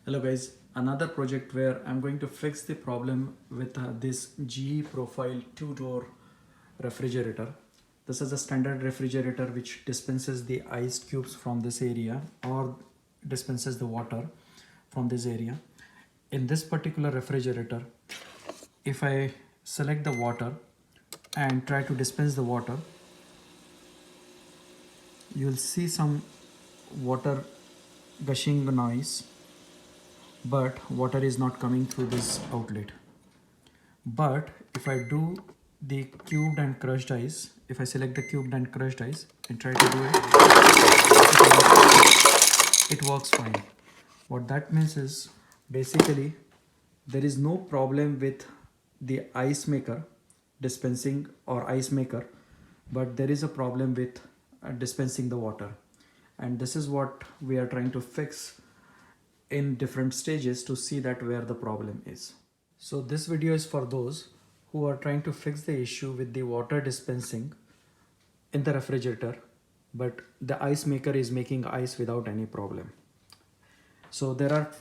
Hello guys, another project where I'm going to fix the problem with this GE profile 2-door refrigerator. This is a standard refrigerator which dispenses the ice cubes from this area or dispenses the water from this area. In this particular refrigerator, if I select the water and try to dispense the water, you'll see some water gushing noise, but water is not coming through this outlet. But if I do the cubed and crushed ice, if I select the cubed and crushed ice and try to do it works fine. What that means is basically there is no problem with the ice maker dispensing or ice maker, but there is a problem with dispensing the water. And this is what we are trying to fix in different stages to see that where the problem is. So this video is for those who are trying to fix the issue with the water dispensing in the refrigerator, but the ice maker is making ice without any problem. So there are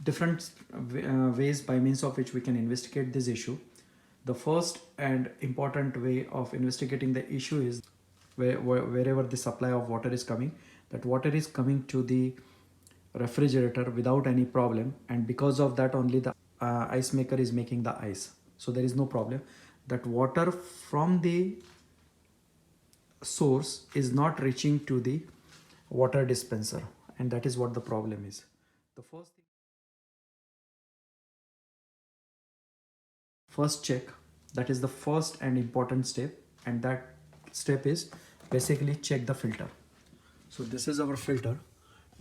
different ways by means of which we can investigate this issue. The first and important way of investigating the issue is wherever the supply of water is coming, that water is coming to the refrigerator without any problem, and because of that only the ice maker is making the ice. So there is no problem. That water from the source is not reaching to the water dispenser, and that is what the problem is. The first check, that is the first and important step, and that step is basically check the filter. So this is our filter.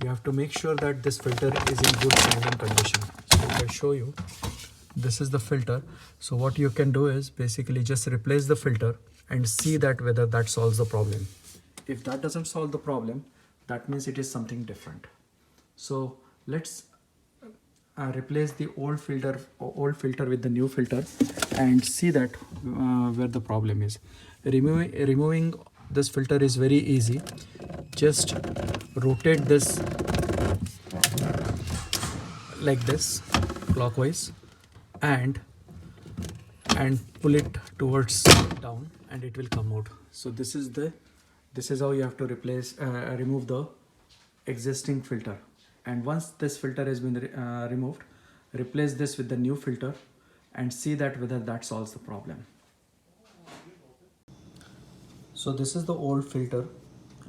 You have to make sure that this filter is in good standing condition. So if I show you, this is the filter. So what you can do is basically just replace the filter and see that whether that solves the problem. If that doesn't solve the problem, that means it is something different. So let's replace the old filter with the new filter and see that where the problem is. Removing this filter is very easy. Just rotate this like this clockwise and pull it towards down, and it will come out. So this is how you have to remove the existing filter. And once this filter has been removed, replace this with the new filter and see that whether that solves the problem. So this is the old filter,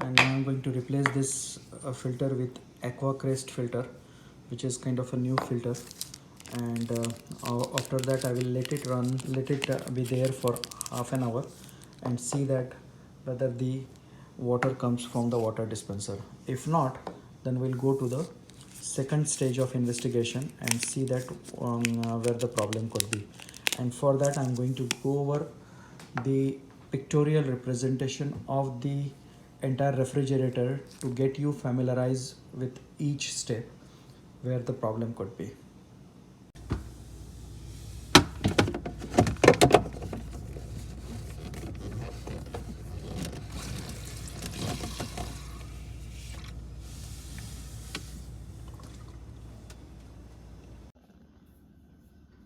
and now I'm going to replace this filter with Aqua Crest filter, which is kind of a new filter. And after that I will let it be there for half an hour and see that whether the water comes from the water dispenser. If not, then we'll go to the second stage of investigation and see that where the problem could be. And for that I'm going to go over the pictorial representation of the entire refrigerator to get you familiarized with each step where the problem could be.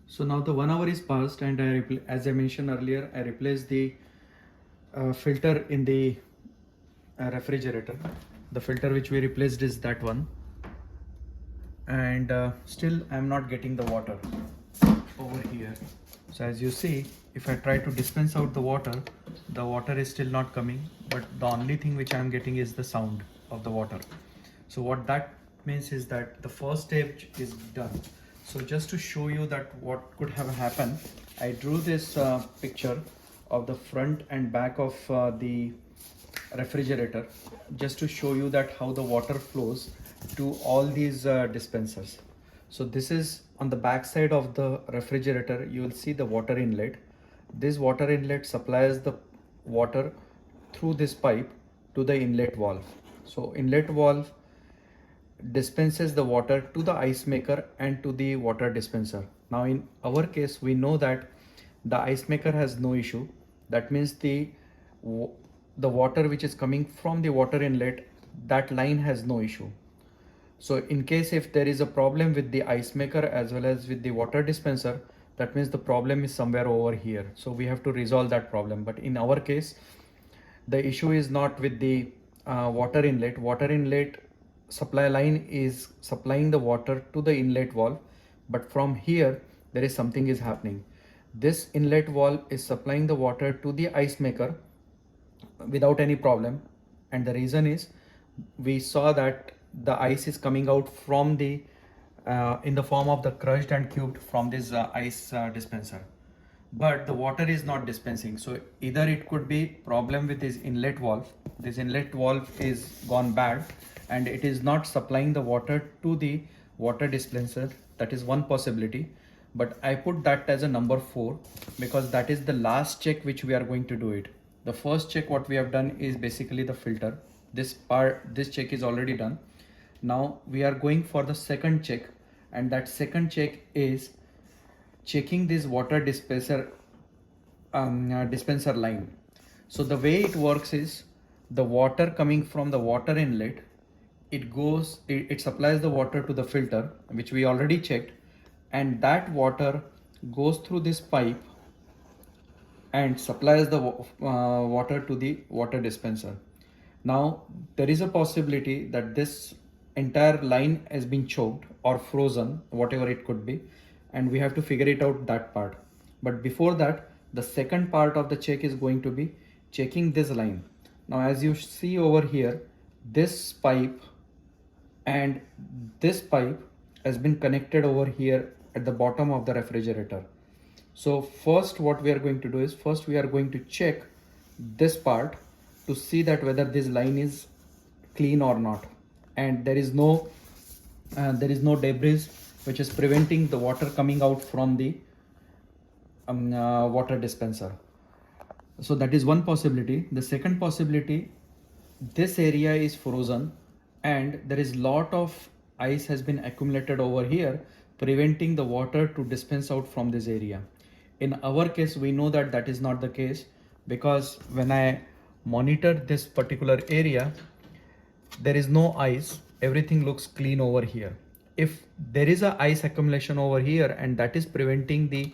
So now the 1 hour is passed, and as I mentioned earlier, I replaced the filter in the refrigerator. The filter which we replaced is that one, and still I'm not getting the water over here. So as you see, if I try to dispense out the water is still not coming, but the only thing which I'm getting is the sound of the water. So what that means is that the first stage is done. So just to show you that what could have happened, I drew this picture of the front and back of the refrigerator, just to show you that how the water flows to all these dispensers. So this is on the back side of the refrigerator. You will see the water inlet. This water inlet supplies the water through this pipe to the inlet valve. So inlet valve dispenses the water to the ice maker and to the water dispenser. Now in our case, we know that the ice maker has no issue. That means the water which is coming from the water inlet, that line has no issue. So in case if there is a problem with the ice maker as well as with the water dispenser, that means the problem is somewhere over here. So we have to resolve that problem. But in our case, the issue is not with the water inlet. Water inlet supply line is supplying the water to the inlet valve, but from here there is something is happening. This inlet valve is supplying the water to the ice maker without any problem, and the reason is we saw that the ice is coming out from the in the form of the crushed and cubed from this ice dispenser, but the water is not dispensing. So either it could be problem with this inlet valve. This inlet valve is gone bad and it is not supplying the water to the water dispenser. That is one possibility, but I put that as a number 4 because that is the last check which we are going to do it. The first check what we have done is basically the filter. This check is already done. Now we are going for the second check, and that second check is checking this water dispenser dispenser line. So the way it works is the water coming from the water inlet, it supplies the water to the filter, which we already checked, and that water goes through this pipe and supplies the water to the water dispenser. Now there is a possibility that this entire line has been choked or frozen, whatever it could be, and we have to figure it out that part. But before that, the second part of the check is going to be checking this line. Now as you see over here, this pipe and this pipe has been connected over here at the bottom of the refrigerator. So first what we are going to do is, first we are going to check this part to see that whether this line is clean or not, and there is no debris which is preventing the water coming out from the water dispenser. So that is one possibility. The second possibility, this area is frozen and there is lot of ice has been accumulated over here, preventing the water to dispense out from this area. In our case, we know that that is not the case, because when I monitored this particular area, there is no ice, everything looks clean over here. If there is a ice accumulation over here and that is preventing the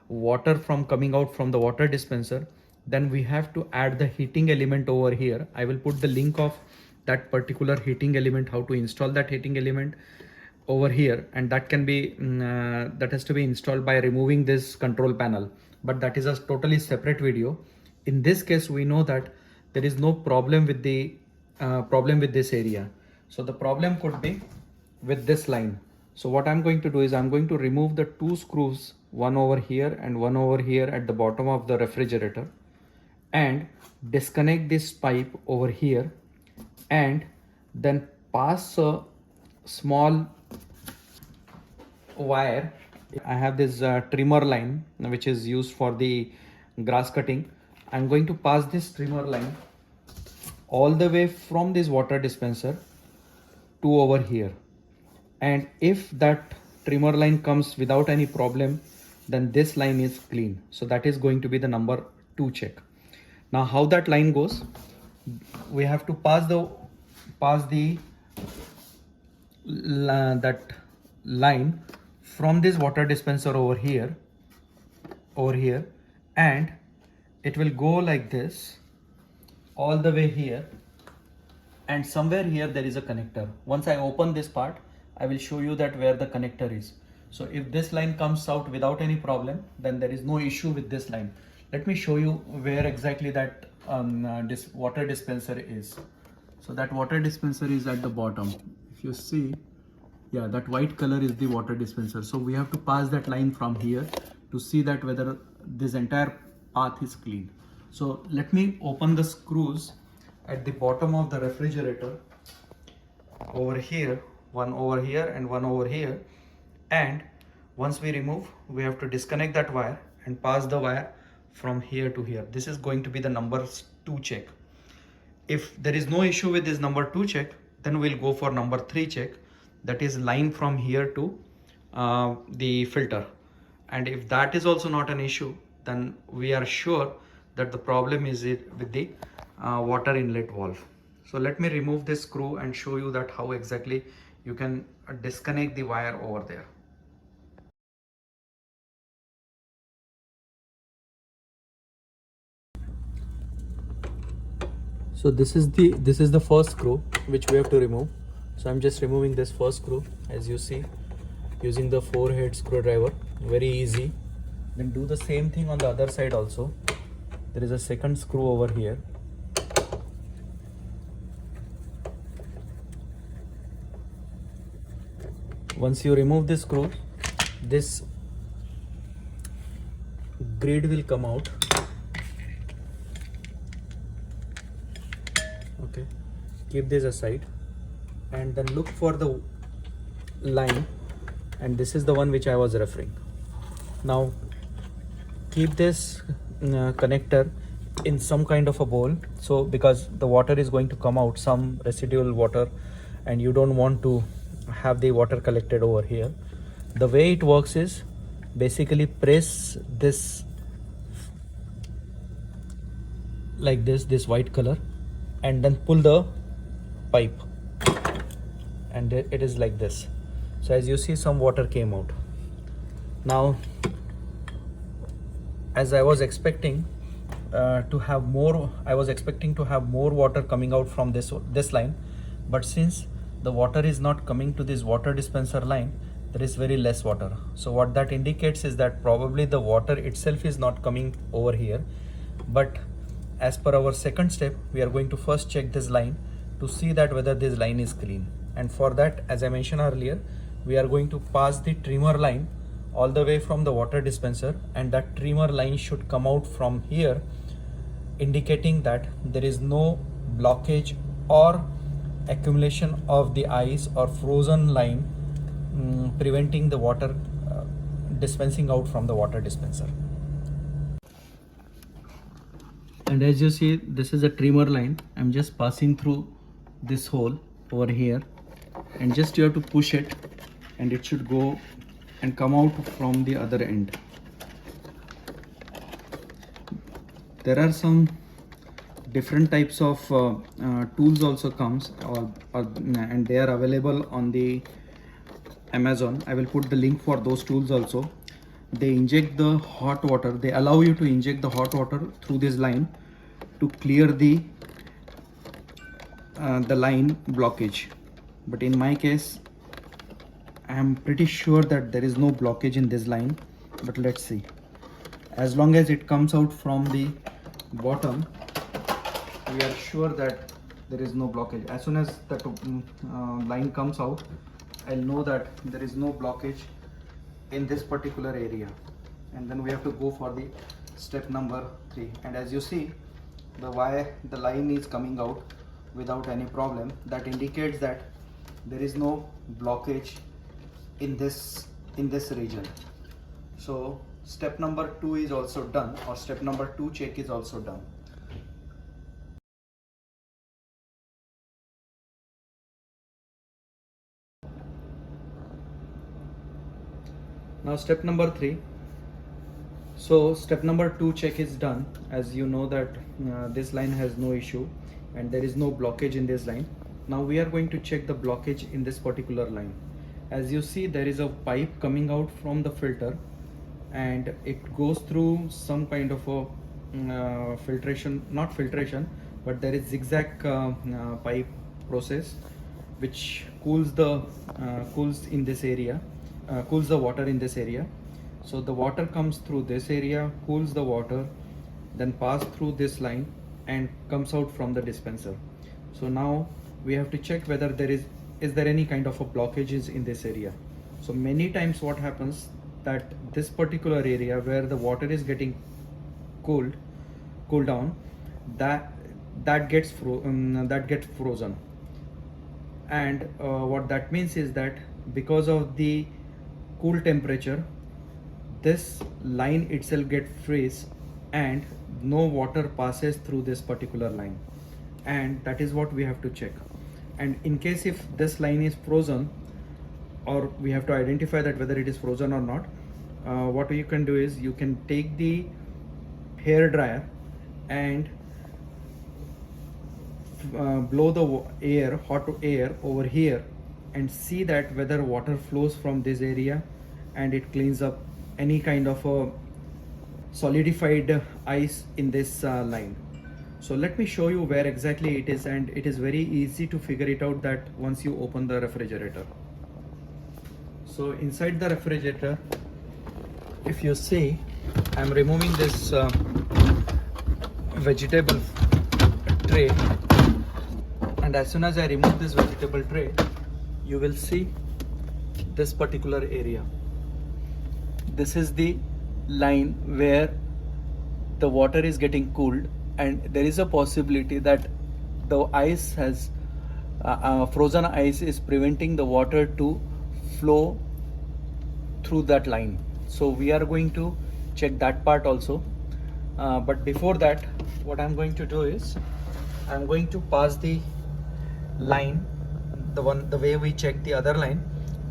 water from coming out from the water dispenser, then we have to add the heating element over here. I will put the link of that particular heating element, how to install that heating element over here, and that can be that has to be installed by removing this control panel, but that is a totally separate video. In this case, we know that there is no problem with the this area. So the problem could be with this line. So what I'm going to do is I'm going to remove the 2 screws, one over here and one over here at the bottom of the refrigerator, and disconnect this pipe over here, and then pass a small wire. I have this trimmer line which is used for the grass cutting. I'm going to pass this trimmer line all the way from this water dispenser to over here, and if that trimmer line comes without any problem, then this line is clean. So that is going to be the number 2 check. Now how that line goes, we have to pass that line from this water dispenser over here, and it will go like this all the way here, and somewhere here there is a connector. Once I open this part, I will show you that where the connector is. So if this line comes out without any problem, then there is no issue with this line. Let me show you where exactly that this water dispenser is. So that water dispenser is at the bottom. If you see, yeah, that white color is the water dispenser. So we have to pass that line from here to see that whether this entire path is clean. So let me open the screws at the bottom of the refrigerator over here, one over here and one over here, and once we remove, we have to disconnect that wire and pass the wire from here to here. This is going to be the number 2 check. If there is no issue with this number 2 check, then we'll go for number 3 check, that is line from here to the filter. And if that is also not an issue, then we are sure that the problem is with the water inlet valve. So let me remove this screw and show you that how exactly you can disconnect the wire over there. So this is the first screw which we have to remove. So I'm just removing this first screw, as you see, using the 4-head screwdriver. Very easy. Then do the same thing on the other side also. There is a second screw over here. Once you remove this screw, this grid will come out. Okay, keep this aside and then look for the line, and this is the one which I was referring. Now keep this connector in some kind of a bowl, so because the water is going to come out, some residual water, and you don't want to have the water collected over here. The way it works is basically press this like this white color, and then pull the pipe, and it is like this. So as you see, some water came out. Now, as I was expecting to have more water coming out from this line, but since the water is not coming to this water dispenser line, there is very less water. So what that indicates is that probably the water itself is not coming over here. But as per our second step, we are going to first check this line to see that whether this line is clean. And for that, as I mentioned earlier, we are going to pass the trimmer line all the way from the water dispenser, and that trimmer line should come out from here, indicating that there is no blockage or accumulation of the ice or frozen line, preventing the water dispensing out from the water dispenser. And as you see, this is a trimmer line. I'm just passing through this hole over here, and just you have to push it, and it should go and come out from the other end. There are some different types of tools also comes, and they are available on the Amazon. I will put the link for those tools also. They inject the hot water. They allow you to inject the hot water through this line to clear the line blockage. But in my case, I am pretty sure that there is no blockage in this line. But let's see. As long as it comes out from the bottom, we are sure that there is no blockage. As soon as the line comes out, I'll know that there is no blockage in this particular area. And then we have to go for the step number 3. And as you see, the line is coming out without any problem. That indicates that there is no blockage in this region. So step number 2 is also done, or step number 2 check is also done. Now step number 3. So step number 2 check is done. As you know that this line has no issue and there is no blockage in this line. Now we are going to check the blockage in this particular line. As you see, there is a pipe coming out from the filter, and it goes through some kind of a not filtration, but there is zigzag pipe process which cools the water in this area. So the water comes through this area, cools the water, then pass through this line and comes out from the dispenser. So now we have to check whether there is there any kind of a blockages in this area. So many times what happens, that this particular area where the water is getting cooled down, that gets frozen. And what that means is that because of the cool temperature, this line itself gets freeze and no water passes through this particular line, and that is what we have to check. And in case if this line is frozen, or we have to identify that whether it is frozen or not, what you can do is you can take the hair dryer and blow the hot air over here and see that whether water flows from this area and it cleans up any kind of a solidified ice in this line. So let me show you where exactly it is, and it is very easy to figure it out that once you open the refrigerator. So inside the refrigerator, if you see, I'm removing this vegetable tray, and as soon as I remove this vegetable tray, you will see this particular area. This is the line where the water is getting cooled, and there is a possibility that the ice has frozen ice is preventing the water to flow through that line. So we are going to check that part also, but before that, what I'm going to do is I'm going to pass the line, the way we check the other line,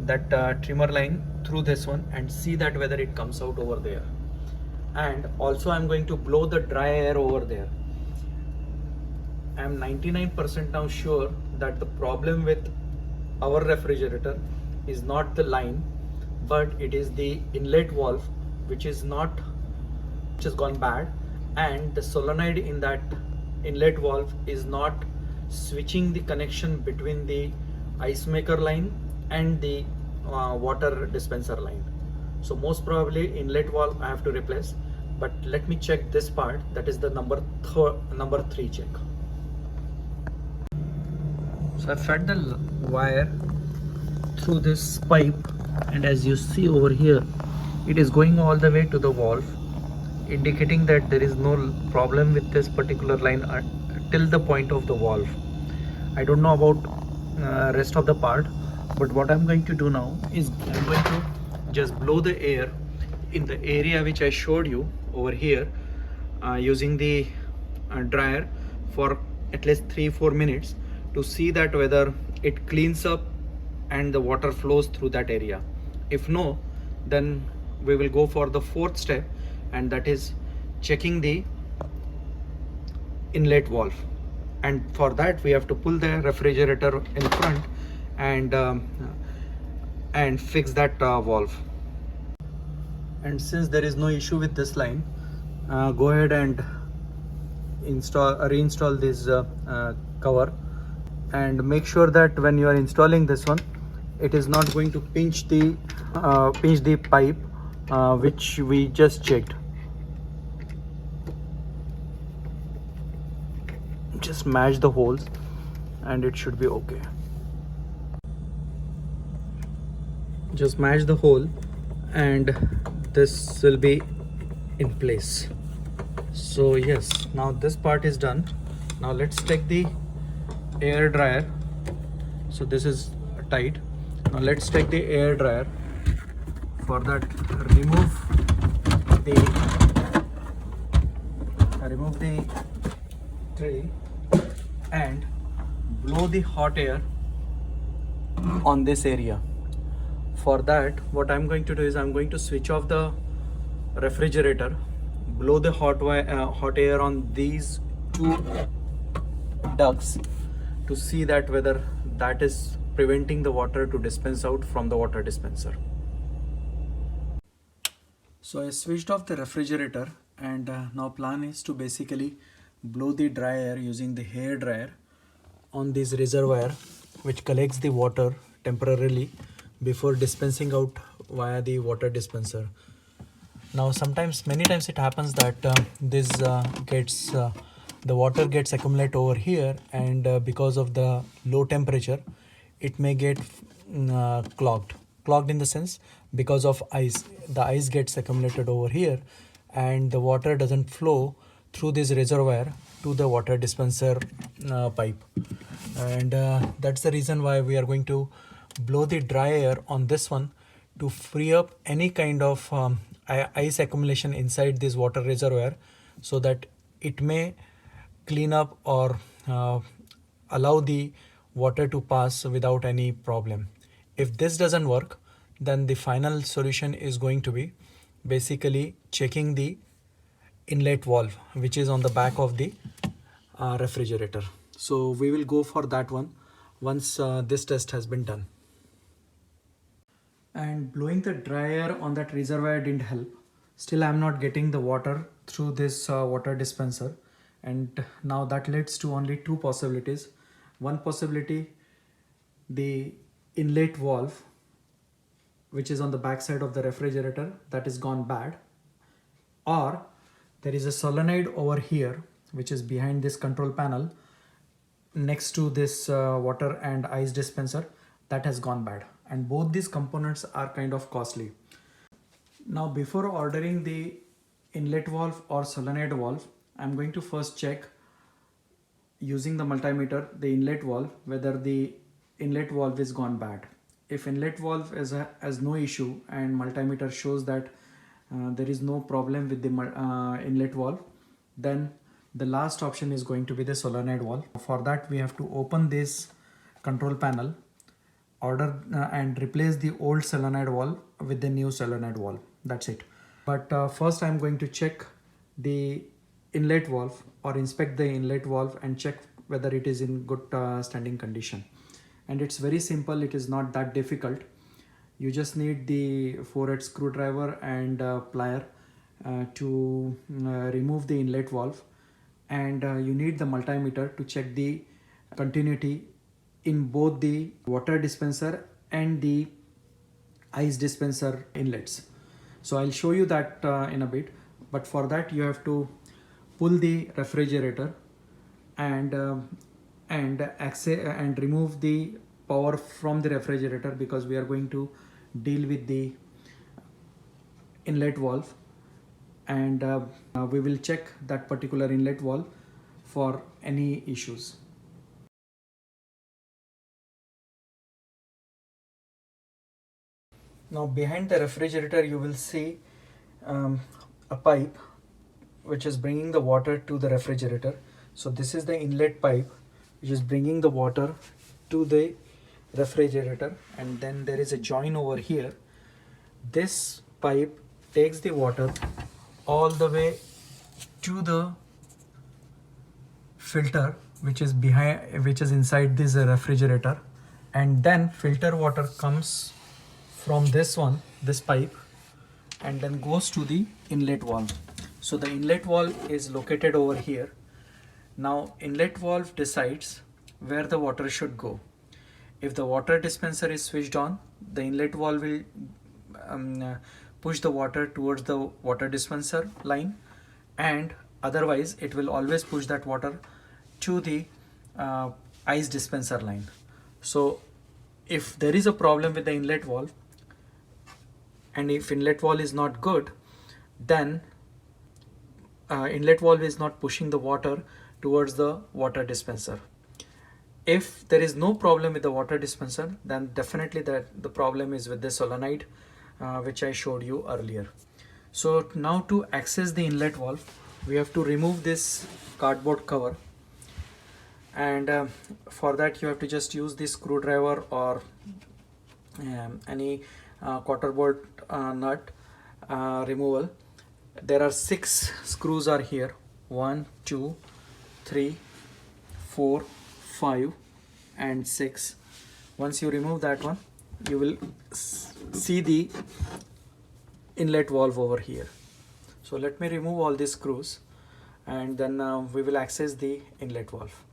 that trimmer line, through this one, and see that whether it comes out over there. And also I'm going to blow the dry air over there. I'm 99% now sure that the problem with our refrigerator is not the line, but it is the inlet valve which has gone bad, and the solenoid in that inlet valve is not switching the connection between the ice maker line and the water dispenser line. So most probably inlet valve I have to replace, but let me check this part, that is the number 3 check. So I fed the wire through this pipe, and as you see over here, it is going all the way to the valve, indicating that there is no problem with this particular line till the point of the valve. I don't know about rest of the part, but what I'm going to do now is I'm going to just blow the air in the area which I showed you over here, using the dryer for at least 3-4 minutes to see that whether it cleans up and the water flows through that area. If no, then we will go for the 4th step, and that is checking the inlet valve. And for that we have to pull the refrigerator in front and fix that valve. And since there is no issue with this line, go ahead and reinstall this cover, and make sure that when you are installing this one, it is not going to pinch the pipe which we just checked. Just match the holes and it should be okay. Just match the hole and this will be in place. So yes, now this part is done. Now let's take the air dryer. So this is tight. Now let's take the air dryer. For that, remove the tray and blow the hot air on this area. For that, what I'm going to do is I'm going to switch off the refrigerator, blow the hot air on these 2 ducts to see that whether that is preventing the water to dispense out from the water dispenser. So I switched off the refrigerator, and now plan is to basically blow the dry air using the hair dryer on this reservoir, which collects the water temporarily before dispensing out via the water dispenser. Now many times it happens that the water gets accumulated over here, and because of the low temperature it may get clogged in the sense because of ice. The ice gets accumulated over here and the water doesn't flow through this reservoir to the water dispenser pipe, and that's the reason why we are going to blow the dry air on this one to free up any kind of ice accumulation inside this water reservoir, so that it may clean up or allow the water to pass without any problem. If this doesn't work, then the final solution is going to be basically checking the inlet valve, which is on the back of the refrigerator. So we will go for that one once this test has been done. and blowing the dryer on that reservoir didn't help. Still I'm not getting the water through this water dispenser, and now that leads to only two possibilities. One possibility, the inlet valve which is on the back side of the refrigerator, that is gone bad, or there is a solenoid over here which is behind this control panel next to this water and ice dispenser, that has gone bad, and both these components are kind of costly. Now before ordering the inlet valve or solenoid valve, I'm going to first check using the multimeter the inlet valve whether the inlet valve is gone bad. If inlet valve has no issue and multimeter shows that there is no problem with the inlet valve, then the last option is going to be the solenoid valve. For that we have to open this control panel, order and replace the old solenoid valve with the new solenoid valve. That's it. But first I'm going to check the inlet valve or inspect the inlet valve and check whether it is in good standing condition. And it's very simple, it is not that difficult. You just need the 4/8 screwdriver and plier to remove the inlet valve, and you need the multimeter to check the continuity in both the water dispenser and the ice dispenser inlets. So I'll show you that in a bit, but for that you have to pull the refrigerator and remove the power from the refrigerator, because we are going to deal with the inlet valve, and we will check that particular inlet valve for any issues. Now behind the refrigerator you will see a pipe which is bringing the water to the refrigerator. So this is the inlet pipe which is bringing the water to the refrigerator, and then there is a join over here. This pipe takes the water all the way to the filter which is inside this refrigerator, and then filter water comes from this pipe and then goes to the inlet valve. So the inlet valve is located over here. Now inlet valve decides where the water should go. If the water dispenser is switched on, the inlet valve will push the water towards the water dispenser line, and otherwise it will always push that water to the ice dispenser line. So if there is a problem with the inlet valve, and if inlet valve is not good, then inlet valve is not pushing the water towards the water dispenser. If there is no problem with the water dispenser, then definitely the problem is with the solenoid which I showed you earlier. So now to access the inlet valve, we have to remove this cardboard cover, and for that you have to just use this screwdriver or any quarter bolt nut removal. There are 6 screws are here, 1 2 3 4 5 and 6. Once you remove that one, you will see the inlet valve over here. So let me remove all these screws, and then we will access the inlet valve.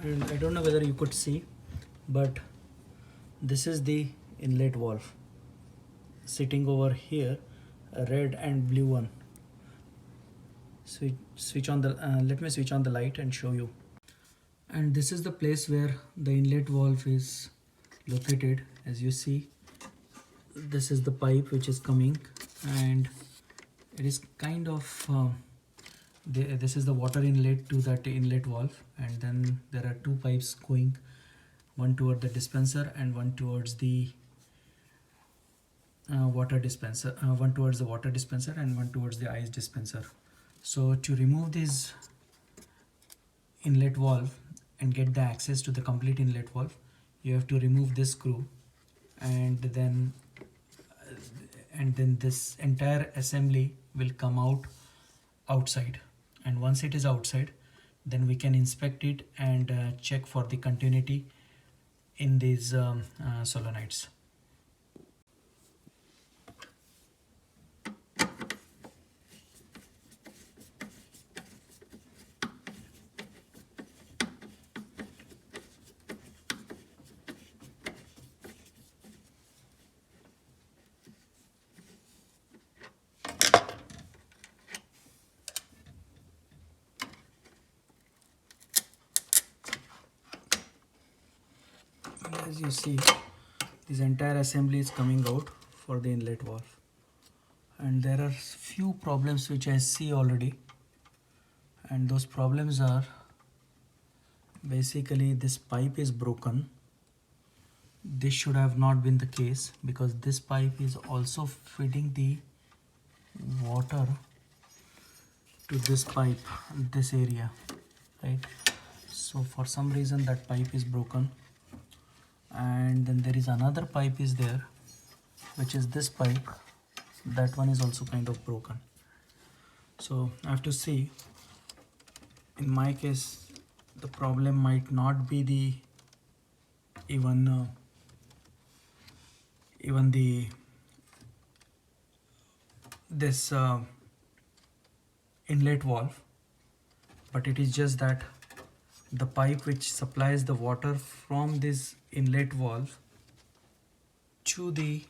And I don't know whether you could see, but this is the inlet valve sitting over here, a red and blue one. switch on the let me switch on the light and show you. And this is the place where the inlet valve is located. As you see, this is the pipe which is coming, and it is kind of this is the water inlet to that inlet valve, and then there are two pipes going, one toward the dispenser and one towards the water dispenser, one towards the water dispenser and one towards the ice dispenser. So to remove this inlet valve and get the access to the complete inlet valve, you have to remove this screw, and then this entire assembly will come outside, and once it is outside, then we can inspect it and check for the continuity in these solenoids. As you see, this entire assembly is coming out for the inlet valve, and there are few problems which I see already, and those problems are basically this pipe is broken. This should have not been the case, because this pipe is also feeding the water to this pipe, this area, right? So for some reason that pipe is broken, and then there is another pipe is there, which is this pipe. That one is also kind of broken. So I have to see. In my case, the problem might not be the even this inlet valve, but it is just that the pipe which supplies the water from this inlet valve to the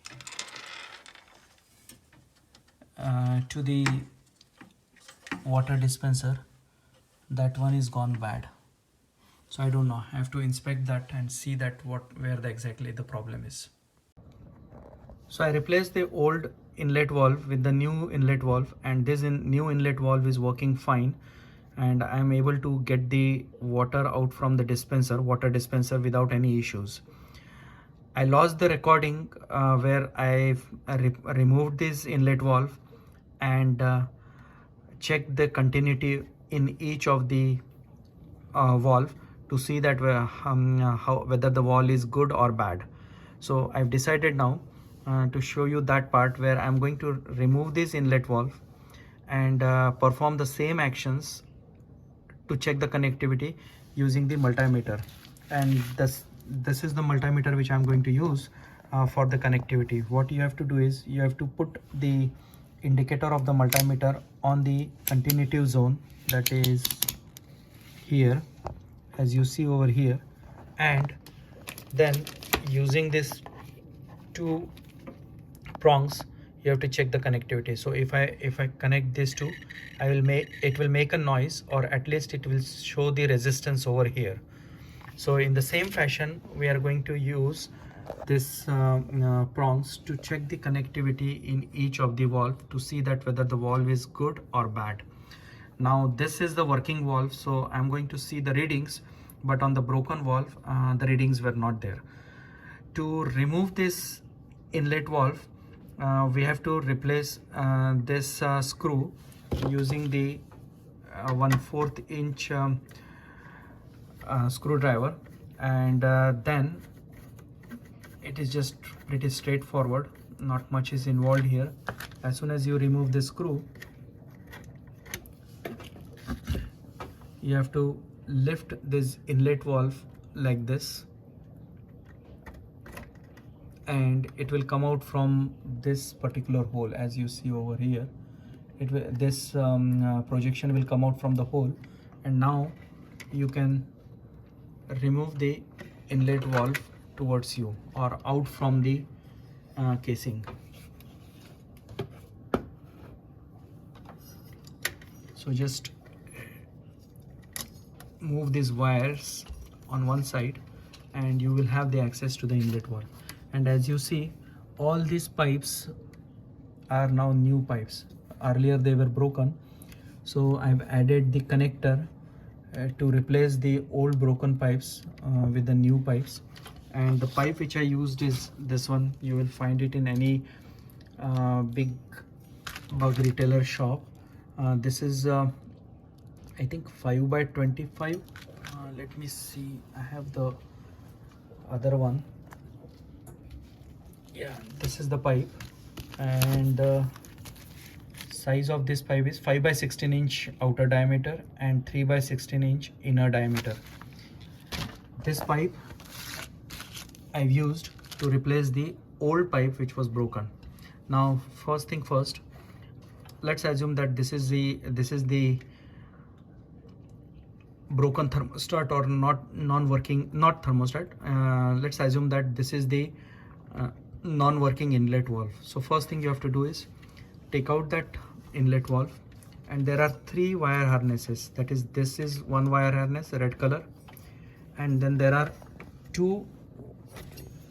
water dispenser, that one is gone bad. So I don't know, I have to inspect that and see that where exactly the problem is. So I replaced the old inlet valve with the new inlet valve, and this new inlet valve is working fine, and I am able to get the water out from the water dispenser without any issues. I lost the recording where I removed this inlet valve and checked the continuity in each of the valve to see that whether the valve is good or bad. So I've decided now to show you that part where I'm going to remove this inlet valve and perform the same actions to check the connectivity using the multimeter. And this is the multimeter which I'm going to use for the connectivity. What you have to do is you have to put the indicator of the multimeter on the continuity zone, that is here, as you see over here, and then using this two prongs you have to check the connectivity. So if I connect these two, it will make a noise, or at least it will show the resistance over here. So in the same fashion, we are going to use this prongs to check the connectivity in each of the valve to see that whether the valve is good or bad. Now this is the working valve, so I'm going to see the readings, but on the broken valve the readings were not there. To remove this inlet valve, we have to replace this screw using the 1/4 inch screwdriver, and then it is just pretty straightforward, not much is involved here. As soon as you remove the screw, you have to lift this inlet valve like this, and it will come out from this particular hole. As you see over here, this projection will come out from the hole, and now you can remove the inlet valve towards you or out from the casing. So just move these wires on one side and you will have the access to the inlet valve. And as you see, all these pipes are now new pipes. Earlier they were broken, so I've added the connector to replace the old broken pipes with the new pipes. And the pipe which I used is this one. You will find it in any big bug retailer shop. This is I think 5 by 25. Let me see, I have the other one. Yeah, this is the pipe, and size of this pipe is 5 by 16 inch outer diameter and 3 by 16 inch inner diameter. This pipe I've used to replace the old pipe which was broken. Now first thing first, let's assume that this is the broken thermostat, or not thermostat. Let's assume that this is the non-working inlet valve. So first thing you have to do is take out that inlet valve, and there are 3 wire harnesses. That is, this is one wire harness, red color, and then there are 2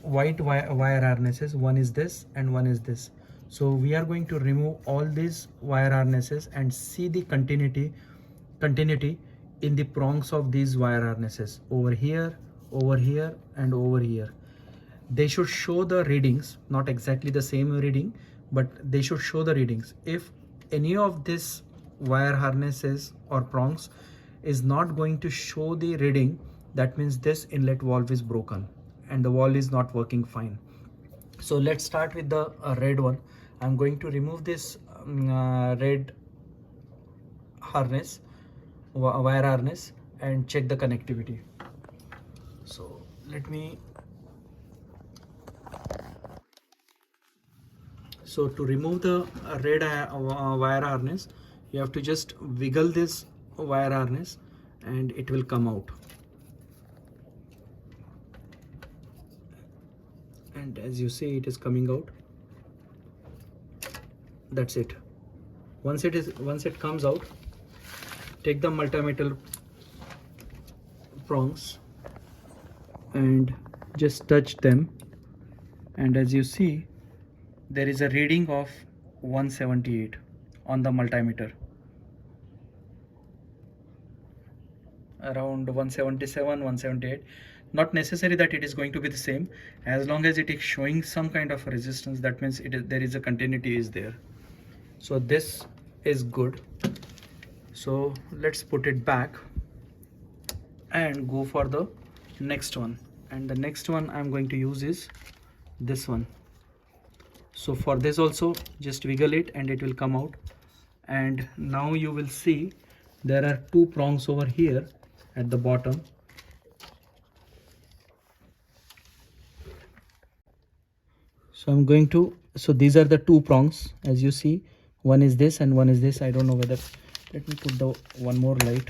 white wire harnesses. One is this and one is this. So we are going to remove all these wire harnesses and see the continuity in the prongs of these wire harnesses, over here, and over here. They should show the readings, not exactly the same reading, but they should show the readings. If any of this wire harnesses or prongs is not going to show the reading, that means this inlet valve is broken and the valve is not working fine. So let's start with the red one. I'm going to remove this red harness, wire harness, and check the connectivity. So let me, so to remove the red wire harness, you have to just wiggle this wire harness and it will come out. And as you see, it is coming out. That's it. Once it comes out, take the multimeter prongs and just touch them, and as you see, there is a reading of 178 on the multimeter, around 177, 178. Not necessary that it is going to be the same. As long as it is showing some kind of resistance, that means there is a continuity is there. So this is good. So let's put it back and go for the next one. And the next one I'm going to use is this one. So for this also, just wiggle it and it will come out. And now you will see there are 2 prongs over here at the bottom. So I'm going to, so these are the 2 prongs, as you see. One is this and one is this. I don't know whether, let me put the one more light.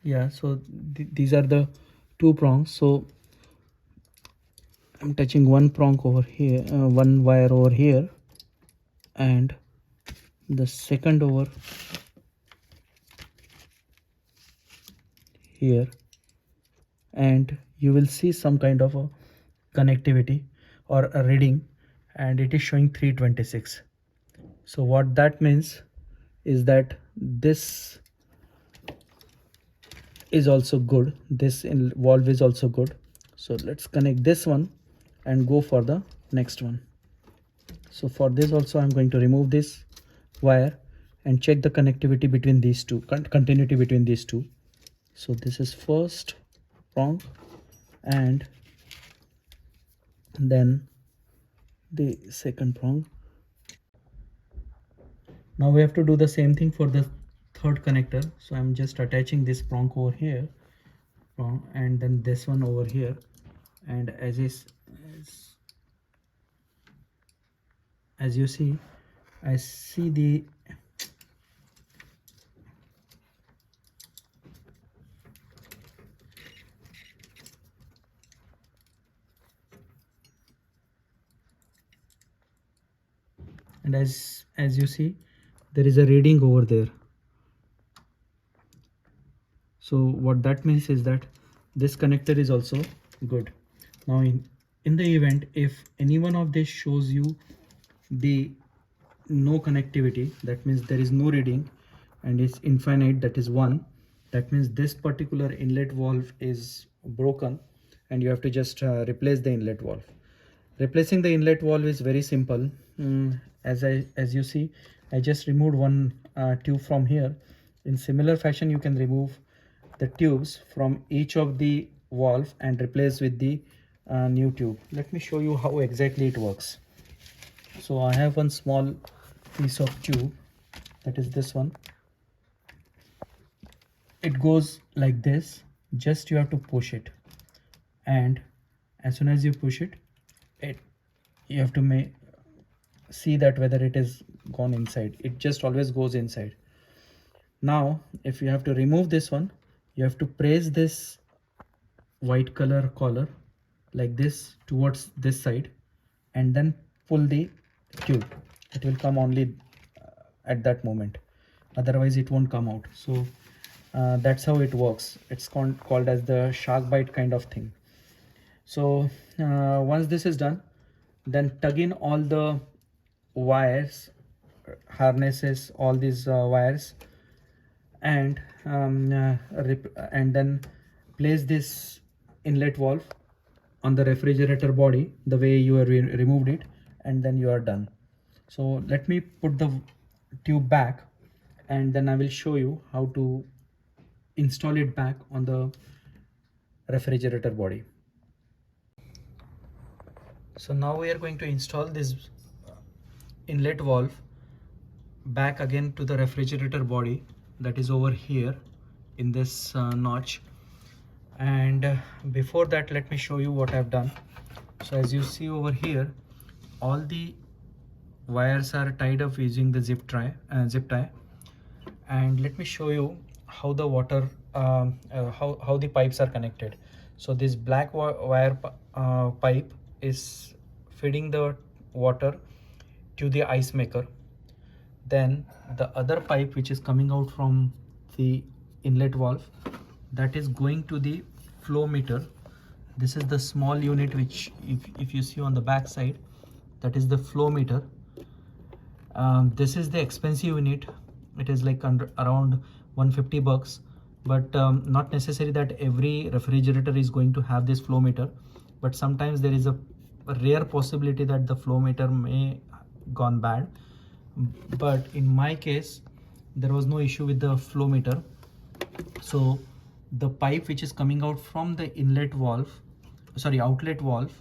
Yeah, so these are the 2 prongs. So I'm touching one prong over here, one wire over here, and the second over here, and you will see some kind of a connectivity or a reading, and it is showing 326. So what that means is that this is also good, this valve is also good. So let's connect this one and go for the next one. So for this also I'm going to remove this wire and check the connectivity between these two, continuity between these two. So this is first prong and then the second prong. Now we have to do the same thing for the third connector. So I'm just attaching this prong over here, and then this one over here, and as you see, I see the and as you see, there is a reading over there. So what that means is that this connector is also good. Now in the event if any one of this shows you the no connectivity, that means there is no reading and it's infinite, that is 1, that means this particular inlet valve is broken and you have to just replace the inlet valve. Replacing the inlet valve is very simple. As you see, I just removed one tube from here. In similar fashion, you can remove the tubes from each of the valve and replace with the new tube. Let me show you how exactly it works. So I have one small piece of tube, that is this one. It goes like this, just you have to push it, and as soon as you push it, you have to see that whether it is gone inside. It just always goes inside. Now if you have to remove this one, you have to press this white color collar like this towards this side and then pull the tube. It will come only at that moment, otherwise it won't come out. So that's how it works. It's called as the shark bite kind of thing. So once this is done, then tug in all the wires, harnesses, all these wires, and then place this inlet valve on the refrigerator body the way you have removed it, and then you are done. So let me put the tube back and then I will show you how to install it back on the refrigerator body. So now we are going to install this inlet valve back again to the refrigerator body, that is over here in this notch. And before that, let me show you what I've done. So as you see over here, all the wires are tied up using the zip tie, and let me show you how the water how the pipes are connected. So this black wire pipe is feeding the water to the ice maker. Then the other pipe which is coming out from the inlet valve, that is going to the flow meter. This is the small unit which if you see on the back side, that is the flow meter. This is the expensive unit. It is like around 150 bucks, but not necessary that every refrigerator is going to have this flow meter, but sometimes there is a rare possibility that the flow meter may gone bad. But in my case, there was no issue with the flow meter. So the pipe which is coming out from the outlet valve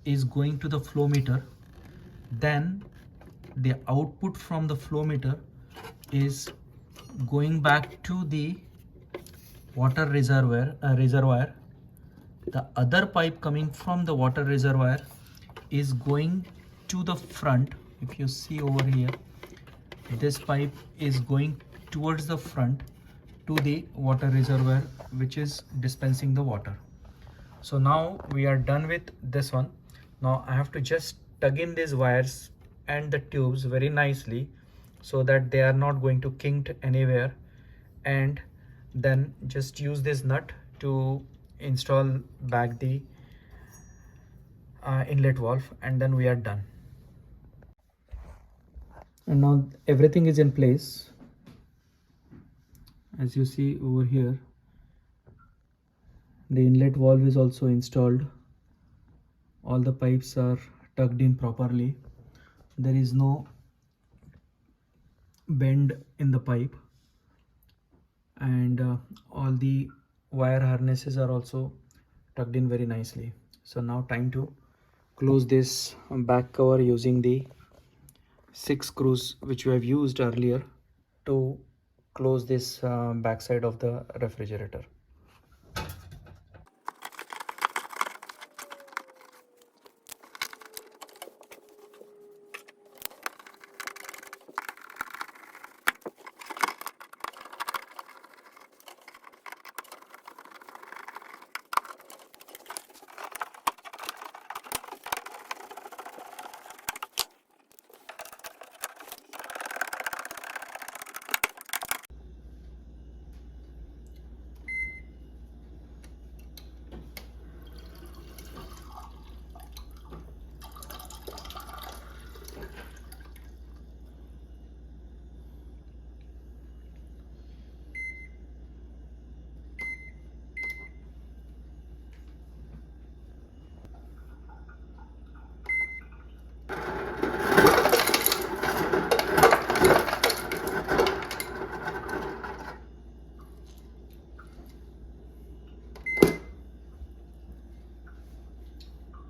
is going to the flow meter. Then the output from the flow meter is going back to the water reservoir. The other pipe coming from the water reservoir is going to the front. If you see over here, this pipe is going towards the front to the water reservoir which is dispensing the water. So now we are done with this one. Now I have to just tug in these wires and the tubes very nicely so that they are not going to kink anywhere, and then just use this nut to install back the inlet valve, and then we are done. And now everything is in place. As you see over here, the inlet valve is also installed. All the pipes are tucked in properly. There is no bend in the pipe, and all the wire harnesses are also tucked in very nicely. So now time to close this back cover using the 6 screws which we have used earlier to close this back side of the refrigerator.